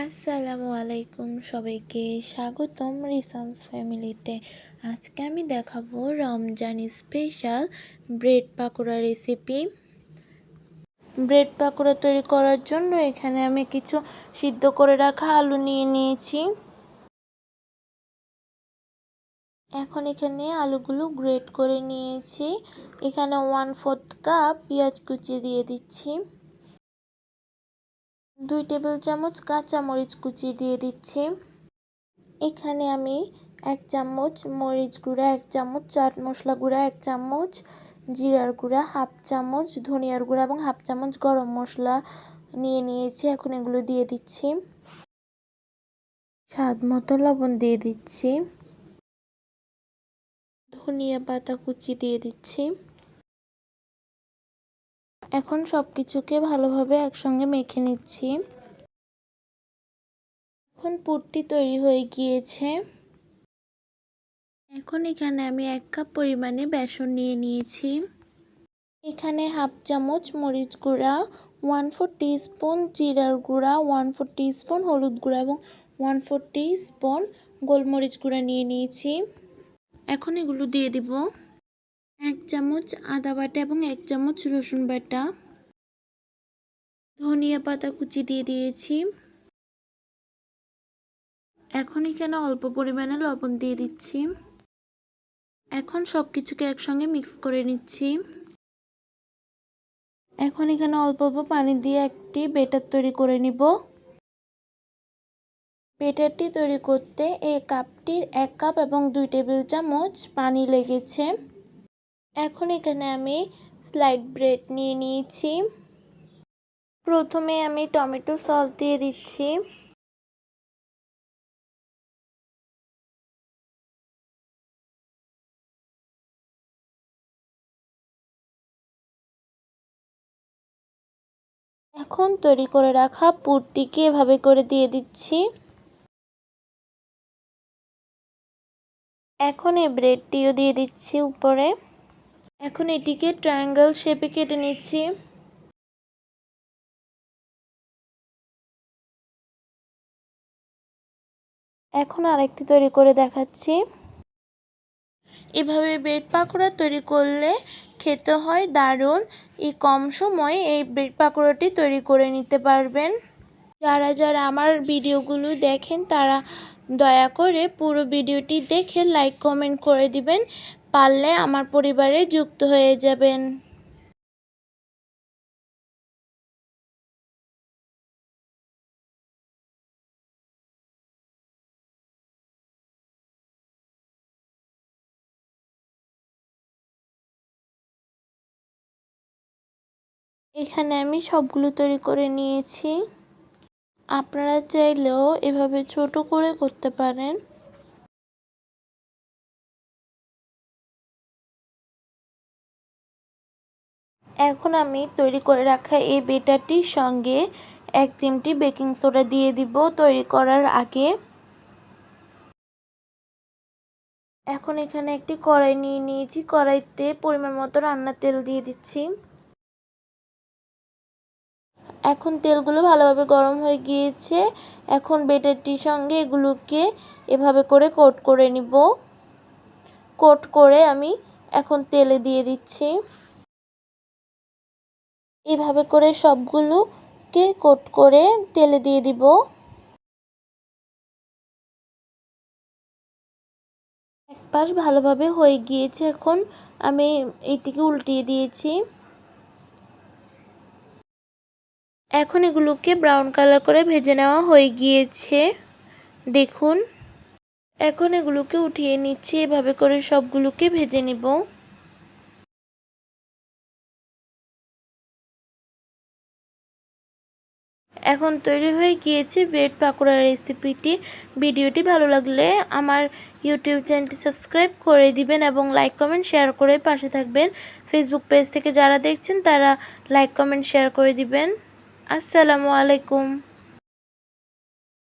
আসসালামু আলাইকুম, সবাইকে স্বাগতম রিসান্স ফ্যামিলিতে। আজকে আমি দেখাবো Ramzan special bread pakora recipe. Bread pakora তৈরি করার জন্য এখানে আমি কিছু সিদ্ধ করে রাখা আলু নিয়ে নিয়েছি। এখন এখানে আলুগুলো গ্রেট করে নিয়েছি। এখানে 1/4 কাপ পেঁয়াজ কুচি দিয়ে দিচ্ছি। 2 টেবিল চামচ কাঁচা মরিচ কুচি দিয়ে দিচ্ছি। এখানে আমি 1 চামচ মরিচ গুঁড়া, 1 চামচ চাট মশলা গুঁড়া, 1 চামচ জিরার গুঁড়া, 1/2 চামচ ধনিয়ার গুঁড়া এবং 1/2 চামচ গরম মশলা নিয়ে নিয়েছি। এখন এগুলো দিয়ে দিচ্ছি। স্বাদ মতো লবণ দিয়ে দিচ্ছি। ধনিয়া পাতা কুচি দিয়ে দিচ্ছি। এখন সবকিছুকে ভালোভাবে একসঙ্গে মেখে নিচ্ছি। এখন পুরটি তৈরি হয়ে গিয়েছে। এখন এখানে আমি 1 কাপ পরিমাণে বেসন নিয়ে নিয়েছি। এখানে 1/2 চামচ মরিচ গুঁড়া, 1/4 টিস্পুন জিরার গুঁড়া, 1/4 টিস্পুন হলুদ গুঁড়া এবং 1/4 টিস্পুন গোলমরিচ গুঁড়া নিয়ে নিয়েছি। এখন এগুলো দিয়ে দিব। 1 চামচ আদা বাটা এবং 1 চামচ রসুন বাটা। ধনিয়া পাতা কুচি দিয়ে দিয়েছি। এখন এখানে অল্প পরিমাণে লবণ দিয়ে দিচ্ছি। এখন সবকিছুকে একসঙ্গে মিক্স করে নিচ্ছি। এখন এখানে অল্প অল্প পানি দিয়ে একটি ব্যাটার তৈরি করে নিব। ব্যাটারটি তৈরি করতে এই কাপটির 1 কাপ এবং 2 টেবিল চামচ পানি লেগেছে। এখন এখানে আমি স্লাইড ব্রেড নিয়ে নিয়েছি। প্রথমে আমি টমেটো সস দিয়ে দিচ্ছি। এখন তৈরি করে রাখা পুরটিকে এভাবে করে দিয়ে দিচ্ছি। এখন এই ব্রেডটিও দিয়ে দিচ্ছি উপরে। এখন এটিকে ট্রায়াঙ্গেল শেপে কেটে নিচ্ছি। এখন আরেকটি তৈরি করে দেখাচ্ছি। এভাবে ব্রেড পাকোড়া তৈরি করলে খেতে হয় দারুণ। এই কম সময়ে এই ব্রেড পাকোড়াটি তৈরি করে নিতে পারবেন। যারা যারা আমার ভিডিওগুলো দেখেন তারা দয়া করে পুরো ভিডিওটি দেখে লাইক কমেন্ট করে দিবেন। পারলে আমার পরিবারে যুক্ত হয়ে যাবেন। এখানে আমি সবগুলো তৈরি করে নিয়েছি। আপনারা চাইলেও এভাবে ছোট করে করতে পারেন। এখন আমি তৈরি করে রাখা এই ব্যাটারটির সঙ্গে 1 চিমটি বেকিং সোডা দিয়ে দিব তৈরি করার আগে। এখন এখানে একটি কড়াই নিয়ে নিয়েছি। কড়াইতে পরিমাণ মতো রান্নার তেল দিয়ে দিচ্ছি। এখন তেলগুলো ভালোভাবে গরম হয়ে গিয়েছে। এখন ব্যাটারটির সঙ্গে এগুলোকে এভাবে করে কোট করে নিব। কোট করে আমি এখন তেলে দিয়ে দিচ্ছি। এভাবে করে সবগুলোকে কোট করে তেলে দিয়ে দিব। এক পাশ ভালোভাবে হয়ে গিয়েছে। এখন আমি এইটিকে উল্টিয়ে দিয়েছি। এখন এগুলোকে ব্রাউন কালার করে ভেজে নেওয়া হয়ে গিয়েছে, দেখুন। এখন এগুলোকে উঠিয়ে নিচ্ছি। এভাবে করে সবগুলোকে ভেজে নিব। এখন তৈরি হয়ে গিয়েছে ব্রেড পাকোড়া রেসিপিটি। ভিডিওটি ভালো লাগলে আমার ইউটিউব চ্যানেলটি সাবস্ক্রাইব করে দিবেন এবং লাইক কমেন্ট শেয়ার করে পাশে থাকবেন। ফেসবুক পেজ থেকে যারা দেখছেন তারা লাইক কমেন্ট শেয়ার করে দিবেন। আসসালামু আলাইকুম।